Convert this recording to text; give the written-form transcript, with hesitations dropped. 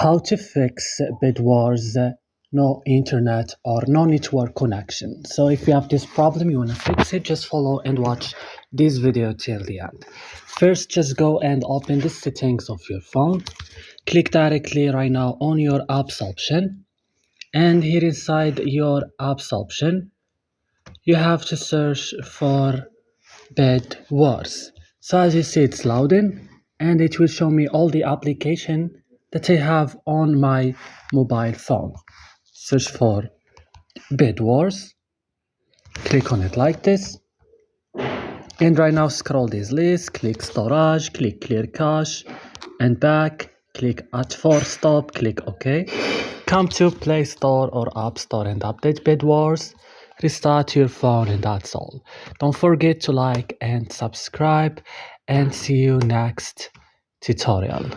How to fix bed wars, no internet or no network connection. So if you have this problem, you want to fix it, just follow and watch this video till the end. First, just go and open the settings of your phone. Click directly right now on your apps option. And here inside your apps option, you have to search for bed wars. So as you see, it's loading and it will show me all the application that I have on my mobile phone. Search for bed wars, click on it like this, and right now scroll this list, click storage, click clear cache and back, click add for stop, click OK. Come to Play Store or App Store and update bed wars. Restart your phone and that's all. Don't forget to like and subscribe and see you next tutorial.